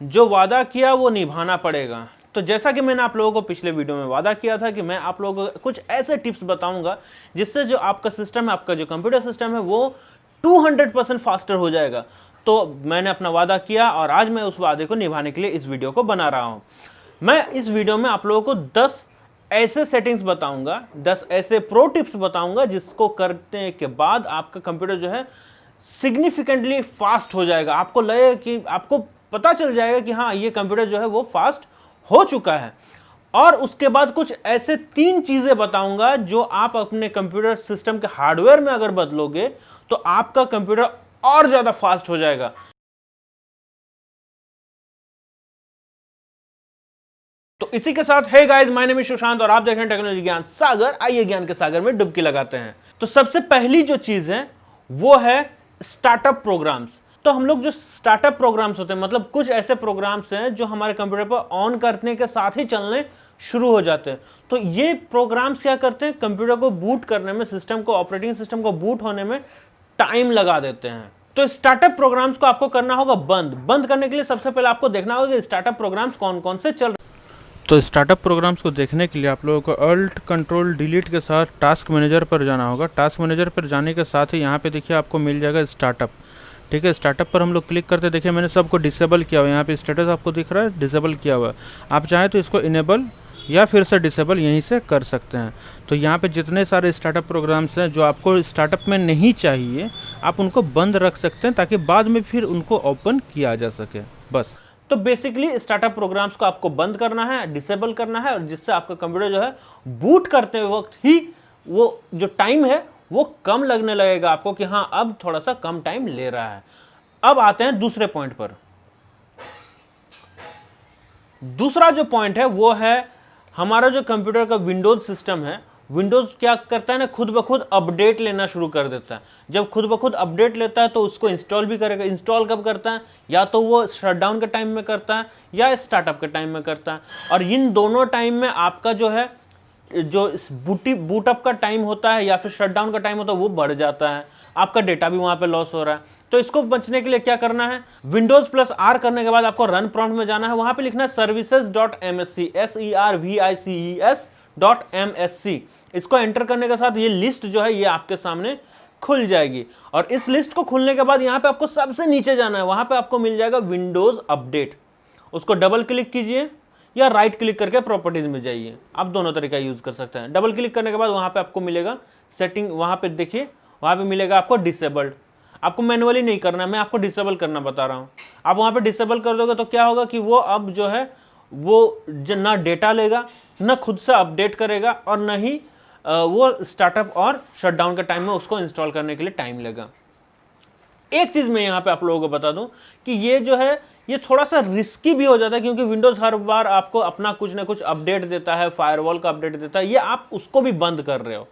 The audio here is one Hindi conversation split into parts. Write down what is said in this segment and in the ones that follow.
जो वादा किया वो निभाना पड़ेगा। तो जैसा कि मैंने आप लोगों को पिछले वीडियो में वादा किया था कि मैं आप लोगों को कुछ ऐसे टिप्स बताऊंगा जिससे जो आपका सिस्टम है, आपका जो कंप्यूटर सिस्टम है, वो 200% फास्टर हो जाएगा। तो मैंने अपना वादा किया और आज मैं उस वादे को निभाने के लिए इस वीडियो को बना रहा हूं। मैं इस वीडियो में आप लोगों को 10 ऐसे सेटिंग्स बताऊंगा, 10 ऐसे प्रो टिप्स बताऊंगा जिसको करने के बाद आपका कंप्यूटर जो है सिग्निफिकेंटली फास्ट हो जाएगा। आपको लगेगा कि आपको पता चल जाएगा कि हाँ, ये कंप्यूटर जो है वो फास्ट हो चुका है। और उसके बाद कुछ ऐसे 3 चीजें बताऊंगा जो आप अपने कंप्यूटर सिस्टम के हार्डवेयर में अगर बदलोगे तो आपका कंप्यूटर और ज्यादा फास्ट हो जाएगा। तो इसी के साथ hey guys, my name is Sushant और आप देख रहे हैं टेक्नोलॉजी ज्ञान सागर। आइए ज्ञान के सागर में डुबकी लगाते हैं। तो सबसे पहली जो चीज है वो है स्टार्टअप प्रोग्राम्स। तो हम लोग जो स्टार्टअप प्रोग्राम्स होते हैं, मतलब कुछ ऐसे प्रोग्राम्स हैं जो हमारे कंप्यूटर पर ऑन करने के साथ ही चलने शुरू हो जाते हैं। तो ये प्रोग्राम्स क्या करते हैं, कंप्यूटर को बूट करने में, सिस्टम को, ऑपरेटिंग सिस्टम को बूट होने में टाइम लगा देते हैं। तो स्टार्टअप प्रोग्राम्स को आपको करना होगा बंद करने के लिए सबसे पहले आपको देखना होगा कि स्टार्टअप प्रोग्राम्स कौन कौन से चल रहे हैं। तो स्टार्टअप प्रोग्राम्स को देखने के लिए आप लोगों को अल्ट कंट्रोल डिलीट के साथ टास्क मैनेजर पर जाना होगा। टास्क मैनेजर पर जाने के साथ ही यहाँ पे देखिए आपको मिल जाएगा स्टार्टअप। ठीक है, स्टार्टअप पर हम लोग क्लिक करते, देखिए मैंने सबको डिसेबल किया हुआ है। यहाँ पे स्टेटस आपको दिख रहा है, डिसेबल किया हुआ है। आप चाहें तो इसको इनेबल या फिर से डिसेबल यहीं से कर सकते हैं। तो यहाँ पे जितने सारे स्टार्टअप प्रोग्राम्स हैं जो आपको स्टार्टअप में नहीं चाहिए, आप उनको बंद रख सकते हैं ताकि बाद में फिर उनको ओपन किया जा सके, बस। तो बेसिकली स्टार्टअप प्रोग्राम्स को आपको बंद करना है, डिसेबल करना है, और जिससे आपका कंप्यूटर जो है बूट करते वक्त ही वो जो टाइम है वो कम लगने लगेगा आपको कि हाँ, अब थोड़ा सा कम टाइम ले रहा है। अब आते हैं दूसरे पॉइंट पर। दूसरा जो पॉइंट है वो है हमारा जो कंप्यूटर का विंडोज सिस्टम है। विंडोज क्या करता है ना, खुद ब खुद अपडेट लेना शुरू कर देता है। जब खुद ब खुद अपडेट लेता है तो उसको इंस्टॉल भी करेगा। इंस्टॉल कब करता है, या तो वो शटडाउन के टाइम में करता है या स्टार्टअप के टाइम में करता है। और इन दोनों टाइम में आपका जो है जो बूटअप का टाइम होता है या फिर शटडाउन का टाइम होता है वो बढ़ जाता है, आपका डेटा भी वहां पे लॉस हो रहा है। तो इसको बचने के लिए क्या करना है, विंडोज प्लस आर करने के बाद आपको रन प्रॉम्प्ट में जाना है। वहां पे लिखना है services.msc, services.msc। इसको एंटर करने के साथ ये लिस्ट जो है ये आपके सामने खुल जाएगी। और इस लिस्ट को खुलने के बाद यहाँ पे आपको सबसे नीचे जाना है, वहां पे आपको मिल जाएगा विंडोज अपडेट। उसको डबल क्लिक कीजिए या राइट क्लिक करके प्रॉपर्टीज में जाइए, आप दोनों तरीका यूज कर सकते हैं। डबल क्लिक करने के बाद वहां पे आपको मिलेगा सेटिंग, वहां पे देखिए वहां पे मिलेगा आपको डिसेबल्ड। आपको मैनुअली नहीं करना है, मैं आपको डिसेबल करना बता रहा हूं। आप वहां पे डिसेबल कर दोगे तो क्या होगा कि वो अब जो है वो ना डेटा लेगा, ना खुद से अपडेट करेगा, और न ही वो स्टार्टअप और शटडाउन के टाइम में उसको इंस्टॉल करने के लिए टाइम लेगा। एक चीज मैं यहाँ पे आप लोगों को बता दूं कि ये जो है ये थोड़ा सा रिस्की भी हो जाता है, क्योंकि विंडोज हर बार आपको अपना कुछ ना कुछ अपडेट देता है, फायरवॉल का अपडेट देता है, ये आप उसको भी बंद कर रहे हो।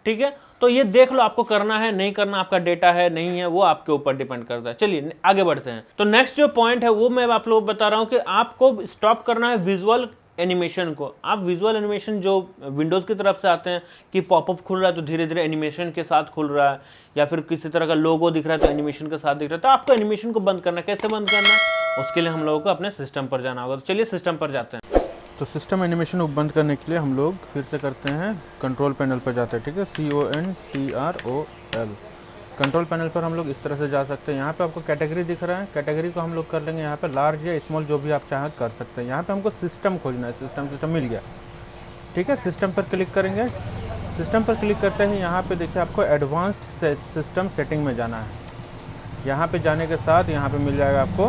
ठीक है, तो ये देख लो आपको करना है नहीं करना, आपका डेटा है नहीं है, वो आपके ऊपर डिपेंड करता है। चलिए आगे बढ़ते हैं। तो नेक्स्ट जो पॉइंट है वो मैं आप लोगों को बता रहा हूं कि आपको स्टॉप करना है विजुअल एनिमेशन को। आप विजुअल एनिमेशन जो विंडोज की तरफ से आते हैं कि पॉपअप खुल रहा है तो धीरे धीरे एनिमेशन के साथ खुल रहा है, या फिर किसी तरह का लोगो दिख रहा है तो एनिमेशन के साथ दिख रहा है, तो आपको एनिमेशन को बंद करना है। कैसे बंद करना है, उसके लिए हम लोगों को अपने सिस्टम पर जाना होगा। तो चलिए सिस्टम पर जाते हैं। तो सिस्टम एनिमेशन को बंद करने के लिए हम लोग फिर से करते हैं, कंट्रोल पैनल पर जाते हैं। ठीक है, CONTROL। कंट्रोल पैनल पर हम लोग इस तरह से जा सकते हैं। यहाँ पे आपको कैटेगरी दिख रहा है, कैटेगरी को हम लोग कर लेंगे यहाँ पे लार्ज या स्मॉल, जो भी आप चाहें कर सकते हैं। यहाँ पे हमको सिस्टम खोजना है, सिस्टम मिल गया। ठीक है, सिस्टम पर क्लिक करेंगे। सिस्टम पर क्लिक करते ही यहाँ पे देखिए आपको एडवांस्ड सिस्टम सेटिंग में जाना है। यहाँ पे जाने के साथ यहाँ पे मिल जाएगा आपको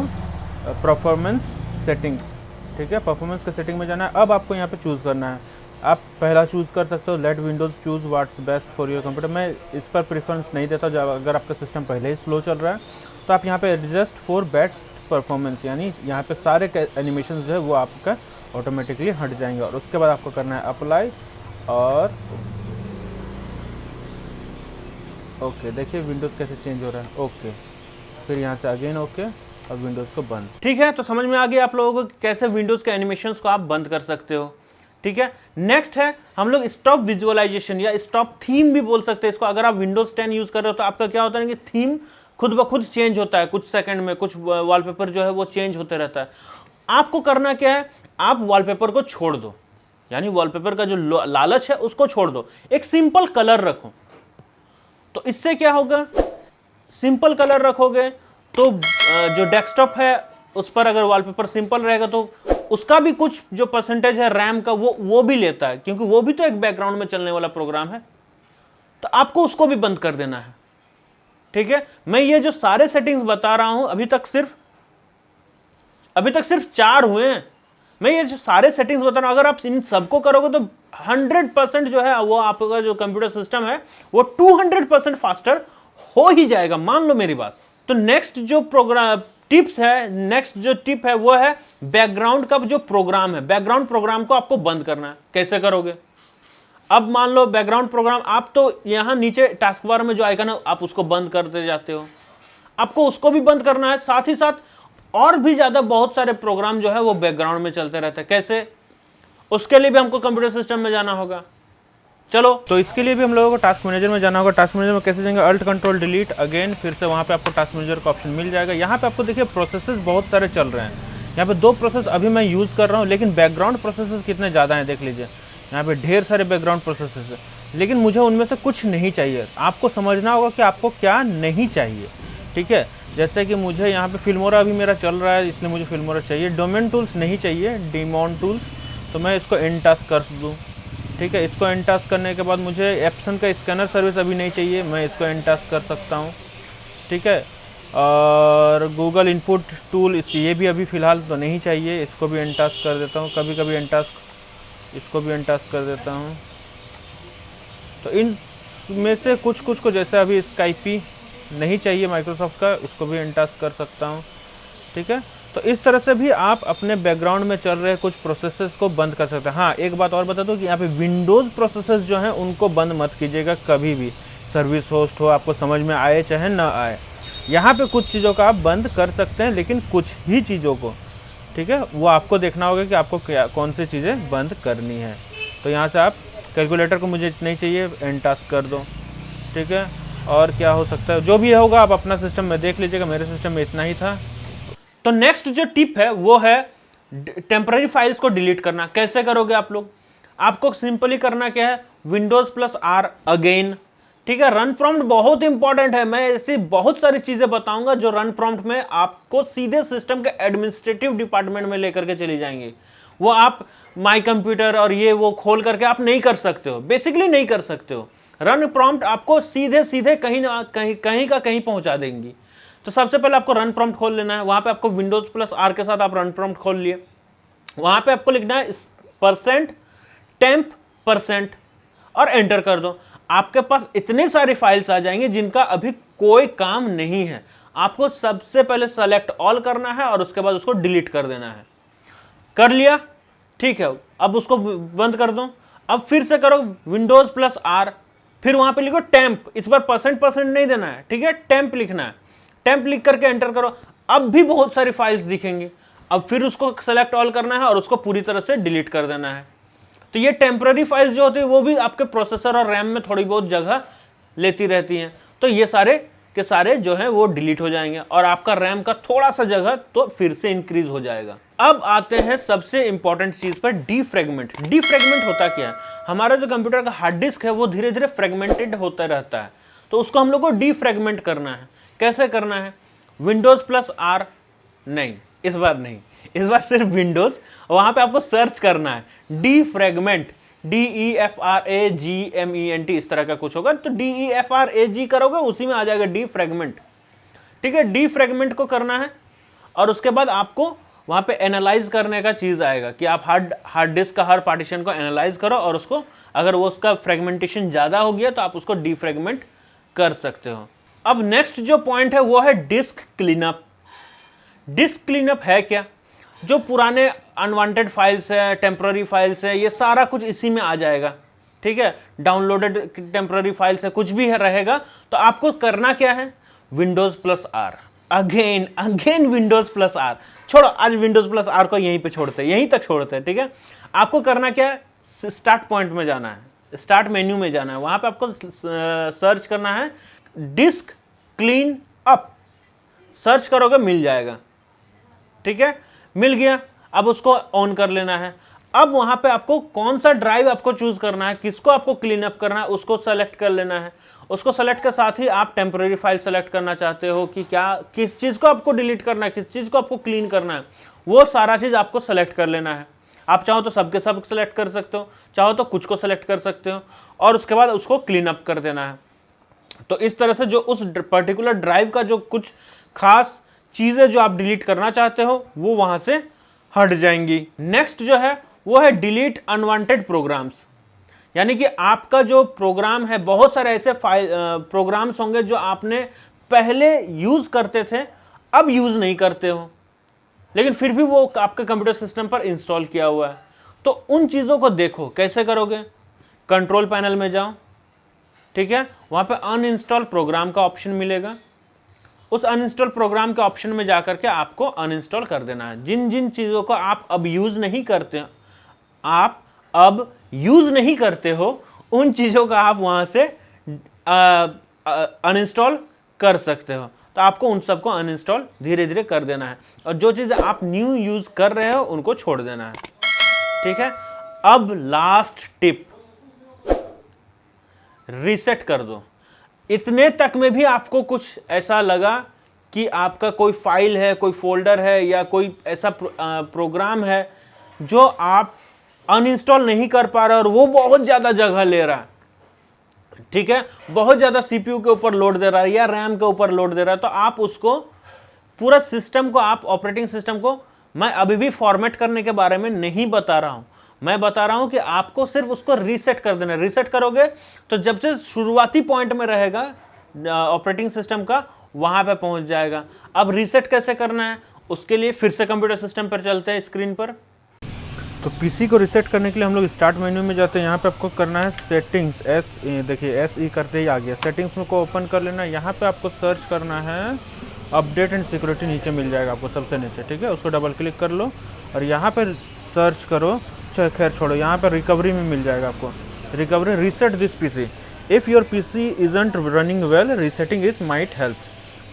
परफॉर्मेंस सेटिंग्स। ठीक है, परफॉर्मेंस के सेटिंग में जाना है। अब आपको यहाँ पे चूज़ करना है, आप पहला चूज़ कर सकते हो, let Windows choose what's best for your computer. मैं इस पर प्रेफरेंस नहीं देता, जब अगर आपका सिस्टम पहले ही स्लो चल रहा है तो आप यहाँ पे एडजस्ट फॉर बेस्ट परफॉर्मेंस, यानी यहाँ पे सारे एनिमेशन जो है वो आपका ऑटोमेटिकली हट जाएंगे। और उसके बाद आपको करना है अप्लाई और ओके। देखिए विंडोज़ कैसे चेंज हो रहा है, ओके, फिर यहाँ से अगेन ओके और विंडोज़ को बंद। ठीक है, तो समझ में आ गया आप लोगों को कैसे विंडोज़ के एनिमेशंस को आप बंद कर सकते हो। ठीक है, नेक्स्ट है हम लोग स्टॉप विजुअलाइजेशन या स्टॉप थीम भी बोल सकते हैं इसको। अगर आप विंडोज 10 यूज कर रहे हो तो आपका क्या होता है कि थीम खुद ब खुद चेंज होता है, कुछ सेकंड में कुछ वॉलपेपर जो है वो चेंज होते रहता है। आपको करना क्या है, आप वॉलपेपर को छोड़ दो, यानी वॉलपेपर का जो लालच है उसको छोड़ दो, एक सिंपल कलर रखो। तो इससे क्या होगा, सिंपल कलर रखोगे तो जो डेस्कटॉप है उस पर अगर वॉलपेपर सिंपल रहेगा तो उसका भी कुछ जो परसेंटेज है रैम का वो भी लेता है, क्योंकि वो भी तो एक बैकग्राउंड में चलने वाला प्रोग्राम है। तो आपको उसको भी बंद कर देना है, ठीक है। मैं ये जो सारे सेटिंग्स बता रहा हूं अभी तक सिर्फ 4 हुए हैं। मैं ये जो सारे सेटिंग्स बता रहा हूं, अगर आप इन सबको करोगे तो 100% जो है वो आपका जो कंप्यूटर सिस्टम है वो 200% फास्टर हो ही जाएगा, मान लो मेरी बात। तो नेक्स्ट जो टिप है वो है बैकग्राउंड का जो प्रोग्राम है, बैकग्राउंड प्रोग्राम को आपको बंद करना है। कैसे करोगे, अब मान लो बैकग्राउंड प्रोग्राम, आप तो यहां नीचे टास्क बार में जो आइकन है आप उसको बंद करते जाते हो, आपको उसको भी बंद करना है। साथ ही साथ और भी ज्यादा बहुत सारे प्रोग्राम जो है वो बैकग्राउंड में चलते रहते हैं। कैसे, उसके लिए भी हमको कंप्यूटर सिस्टम में जाना होगा। चलो, तो इसके लिए भी हम लोगों को टास्क मैनेजर में जाना होगा। टास्क मैनेजर में कैसे जाएंगे, अल्ट कंट्रोल डिलीट अगेन, फिर से वहाँ पे आपको टास्क मैनेजर का ऑप्शन मिल जाएगा। यहाँ पे आपको देखिए प्रोसेसेस बहुत सारे चल रहे हैं। यहाँ पे 2 प्रोसेस अभी मैं यूज़ कर रहा हूँ, लेकिन बैकग्राउंड प्रोसेसेस कितने ज़्यादा हैं देख लीजिए। यहाँ पे ढेर सारे बैकग्राउंड प्रोसेसेस है, लेकिन मुझे उनमें से कुछ नहीं चाहिए। आपको समझना होगा कि आपको क्या नहीं चाहिए, ठीक है। जैसे कि मुझे यहाँ पे फिल्मोरा अभी मेरा चल रहा है, इसलिए मुझे फिल्मोरा चाहिए। डोमेन टूल्स नहीं चाहिए, डिमॉन टूल्स, तो मैं इसको एंड टास्क कर दूँ, ठीक है। इसको एंड टास्क करने के बाद मुझे एप्सन का स्कैनर सर्विस अभी नहीं चाहिए, मैं इसको एंड टास्क कर सकता हूँ, ठीक है। और गूगल इनपुट टूल, ये भी अभी फ़िलहाल तो नहीं चाहिए, इसको भी एंड टास्क कर देता हूँ। कभी कभी एंड टास्क, इसको भी एंड टास्क कर देता हूँ। तो इन में से कुछ को, जैसे अभी स्काइपी नहीं चाहिए माइक्रोसॉफ्ट का, उसको भी एंड टास्क कर सकता हूँ, ठीक है। तो इस तरह से भी आप अपने बैकग्राउंड में चल रहे कुछ प्रोसेसेस को बंद कर सकते हैं। हाँ, एक बात और बता दूं कि यहाँ पे विंडोज़ प्रोसेसेस जो हैं उनको बंद मत कीजिएगा कभी भी। सर्विस होस्ट हो, आपको समझ में आए चाहे ना आए, यहाँ पे कुछ चीज़ों का आप बंद कर सकते हैं, लेकिन कुछ ही चीज़ों को, ठीक है, वो आपको देखना होगा कि आपको कौन सी चीज़ें बंद करनी है। तो यहाँ से आप कैलकुलेटर को मुझे नहीं चाहिए, एंड टास्क कर दो, ठीक है। और क्या हो सकता है, जो भी होगा आप अपना सिस्टम में देख लीजिएगा, मेरे सिस्टम में इतना ही था। तो नेक्स्ट जो टिप है वो है टेम्पररी फाइल्स को डिलीट करना। कैसे करोगे आप लोग, आपको सिंपली करना क्या है, Windows+R अगेन, ठीक है। रन प्रॉम्प्ट बहुत इंपॉर्टेंट है, मैं ऐसी बहुत सारी चीजें बताऊंगा जो रन प्रॉम्प्ट में आपको सीधे सिस्टम के एडमिनिस्ट्रेटिव डिपार्टमेंट में लेकर के चली जाएंगी। वो आप माई कंप्यूटर और ये वो खोल करके आप नहीं कर सकते हो, बेसिकली नहीं कर सकते हो। रन प्रॉम्प्ट आपको सीधे कहीं ना कहीं का कहीं पहुंचा देंगी। तो सबसे पहले आपको रन प्रॉम्प्ट खोल लेना है। वहां पे आपको Windows+R के साथ आप रन प्रॉम्प्ट खोल लिए, वहां पे आपको लिखना है %temp% और एंटर कर दो। आपके पास इतने सारी फाइल्स आ जाएंगे जिनका अभी कोई काम नहीं है। आपको सबसे पहले सेलेक्ट ऑल करना है और उसके बाद उसको डिलीट कर देना है। कर लिया, ठीक है, अब उसको बंद कर दो। अब फिर से करो Windows+R, फिर वहां पे लिखो टेम्प, इस बार %% नहीं देना है, ठीक है, टेम्प लिखना है। टेम्प लिख करके एंटर करो, अब भी बहुत सारी फाइल्स दिखेंगी। अब फिर उसको सेलेक्ट ऑल करना है और उसको पूरी तरह से डिलीट कर देना है। तो ये टेम्पररी फाइल्स जो होती है वो भी आपके प्रोसेसर और रैम में थोड़ी बहुत जगह लेती रहती हैं। तो ये सारे के सारे जो है वो डिलीट हो जाएंगे और आपका रैम का थोड़ा सा जगह तो फिर से इंक्रीज हो जाएगा। अब आते हैं सबसे इंपॉर्टेंट चीज पर, डीफ्रेगमेंट। डीफ्रेगमेंट होता क्या है, हमारा जो कंप्यूटर का हार्ड डिस्क है वो धीरे धीरे फ्रेगमेंटेड होता रहता है, तो उसको हम लोग को डीफ्रेगमेंट करना है। कैसे करना है, Windows+R नहीं, इस बार नहीं, इस बार सिर्फ विंडोज, वहां पे आपको सर्च करना है डीफ्रेगमेंट, DEFRAGMENT, इस तरह का कुछ होगा। तो DEFRAG करोगे उसी में आ जाएगा डीफ्रेगमेंट, ठीक है। डीफ्रेगमेंट को करना है और उसके बाद आपको वहां पे एनालाइज करने का चीज आएगा कि आप हार्ड डिस्क का हर पार्टीशन को एनालाइज करो और उसको, अगर वो उसका फ्रेगमेंटेशन ज्यादा हो गया तो आप उसको डीफ्रेगमेंट कर सकते हो। अब नेक्स्ट जो पॉइंट है वो है डिस्क क्लीनअप। डिस्क क्लीनअप है क्या, जो पुराने अनवांटेड फाइल्स है, टेम्पररी फाइल्स है, ये सारा कुछ इसी में आ जाएगा, ठीक है। डाउनलोडेड टेम्पररी फाइल्स है, कुछ भी है रहेगा। तो आपको करना क्या है, Windows+R अगेन Windows+R, छोड़ो आज Windows+R को यहीं पे छोड़ते हैं, यहीं तक छोड़ते हैं, ठीक है। आपको करना क्या है, स्टार्ट पॉइंट में जाना है, स्टार्ट मेन्यू में जाना है, वहां पे आपको सर्च करना है डिस्क क्लीन अप, सर्च करोगे मिल जाएगा, ठीक है, मिल गया। अब उसको ऑन कर लेना है। अब वहां पे आपको कौन सा ड्राइव आपको चूज करना है, किसको आपको क्लीन अप करना है, उसको सेलेक्ट कर लेना है। उसको सेलेक्ट के साथ ही आप टेम्पररी फाइल सेलेक्ट करना चाहते हो कि क्या किस चीज को आपको डिलीट करना है, किस चीज को आपको क्लीन करना है, वो सारा चीज आपको सेलेक्ट कर लेना है। आप चाहो तो सबके सब सेलेक्ट कर सकते हो, चाहो तो कुछ को सेलेक्ट कर सकते हो, और उसके बाद उसको क्लीन अप कर देना है। तो इस तरह से जो उस पर्टिकुलर ड्राइव का जो कुछ खास चीजें जो आप डिलीट करना चाहते हो वो वहां से हट जाएंगी। नेक्स्ट जो है वो है डिलीट अनवांटेड प्रोग्राम्स, यानी कि आपका जो प्रोग्राम है, बहुत सारे ऐसे प्रोग्राम्स होंगे जो आपने पहले यूज करते थे, अब यूज नहीं करते हो, लेकिन फिर भी वो आपके कंप्यूटर सिस्टम पर इंस्टॉल किया हुआ है। तो उन चीज़ों को देखो कैसे करोगे। कंट्रोल पैनल में जाओ, ठीक है, वहाँ पे अनइंस्टॉल प्रोग्राम का ऑप्शन मिलेगा। उस अनइंस्टॉल प्रोग्राम के ऑप्शन में जाकर के आपको अनइंस्टॉल कर देना है। जिन जिन चीज़ों को आप अब यूज़ नहीं करते, आप अब यूज़ नहीं करते हो, उन चीज़ों का आप वहाँ से अनइंस्टॉल कर सकते हो। तो आपको उन सबको अनइंस्टॉल धीरे धीरे कर देना है, और जो चीज़ें आप न्यू यूज़ कर रहे हो उनको छोड़ देना है, ठीक है। अब लास्ट टिप, रीसेट कर दो। इतने तक में भी आपको कुछ ऐसा लगा कि आपका कोई फाइल है, कोई फोल्डर है, या कोई ऐसा प्रोग्राम है जो आप अनइंस्टॉल नहीं कर पा रहे और वो बहुत ज़्यादा जगह ले रहा है, ठीक है, बहुत ज़्यादा सीपीयू के ऊपर लोड दे रहा है या रैम के ऊपर लोड दे रहा है, तो आप उसको पूरा सिस्टम को, आप ऑपरेटिंग सिस्टम को, मैं अभी भी फॉर्मेट करने के बारे में नहीं बता रहा हूँ, मैं बता रहा हूँ कि आपको सिर्फ उसको रीसेट कर देना है। रीसेट करोगे तो जब से शुरुआती पॉइंट में रहेगा ऑपरेटिंग सिस्टम का, वहाँ पे पहुँच जाएगा। अब रीसेट कैसे करना है, उसके लिए फिर से कंप्यूटर सिस्टम पर चलते हैं, स्क्रीन पर। तो पीसी को रीसेट करने के लिए हम लोग स्टार्ट मेन्यू में जाते हैं। यहाँ पे आपको करना है सेटिंग्स, देखिए SE करते ही आ गया। सेटिंग्स में को ओपन कर लेना है। यहाँ पे आपको सर्च करना है अपडेट एंड सिक्योरिटी, नीचे मिल जाएगा आपको सबसे नीचे, ठीक है, उसको डबल क्लिक कर लो और यहाँ पे सर्च करो, खैर छोड़ो, यहाँ पे रिकवरी में मिल जाएगा आपको, recovery, reset this PC if your PC isn't running well, resetting is might help.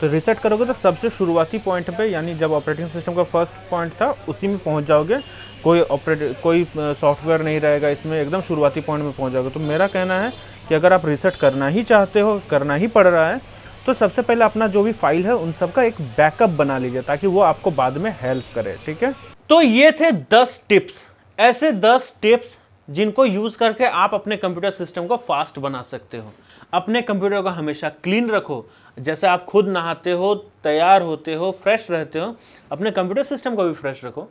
तो रीसेट करोगे तो सबसे शुरुआती पॉइंट पे, यानी जब ऑपरेटिंग सिस्टम का फर्स्ट पॉइंट था उसी में पहुंच जाओगे। कोई सॉफ्टवेयर नहीं रहेगा इसमें, एकदम शुरुआती पॉइंट में पहुंच जाओगे। तो मेरा कहना है कि अगर आप रीसेट करना ही चाहते हो, करना ही पड़ रहा है, तो सबसे पहले अपना जो भी फाइल है उन सब का एक बैकअप बना लीजिए, ताकि वो आपको बाद में हेल्प करे, ठीक है। तो ये थे 10 टिप्स, ऐसे 10 टिप्स जिनको यूज करके आप अपने कंप्यूटर सिस्टम को फास्ट बना सकते हो। अपने कंप्यूटर को हमेशा क्लीन रखो, जैसे आप खुद नहाते हो, तैयार होते हो, फ्रेश रहते हो, अपने कंप्यूटर सिस्टम को भी फ्रेश रखो।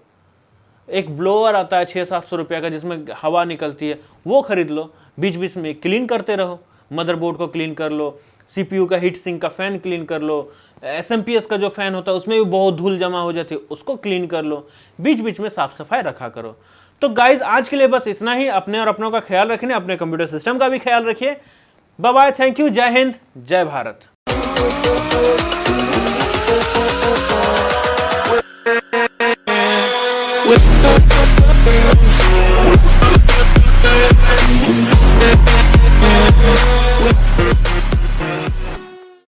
एक ब्लोअर आता है 600-700 रुपये का जिसमें हवा निकलती है, वो खरीद लो, बीच बीच में क्लीन करते रहो। मदरबोर्ड को क्लीन कर लो, CPU का हीट सिंक का फैन क्लीन कर लो, SMPS का जो फैन होता है उसमें भी बहुत धूल जमा हो जाती है, उसको क्लीन कर लो, बीच बीच में साफ सफाई रखा करो। तो गाइज आज के लिए बस इतना ही। अपने और अपनों का ख्याल रखिए, अपने कंप्यूटर सिस्टम का भी ख्याल रखिए। बाय बाय, थैंक यू, जय हिंद, जय भारत। With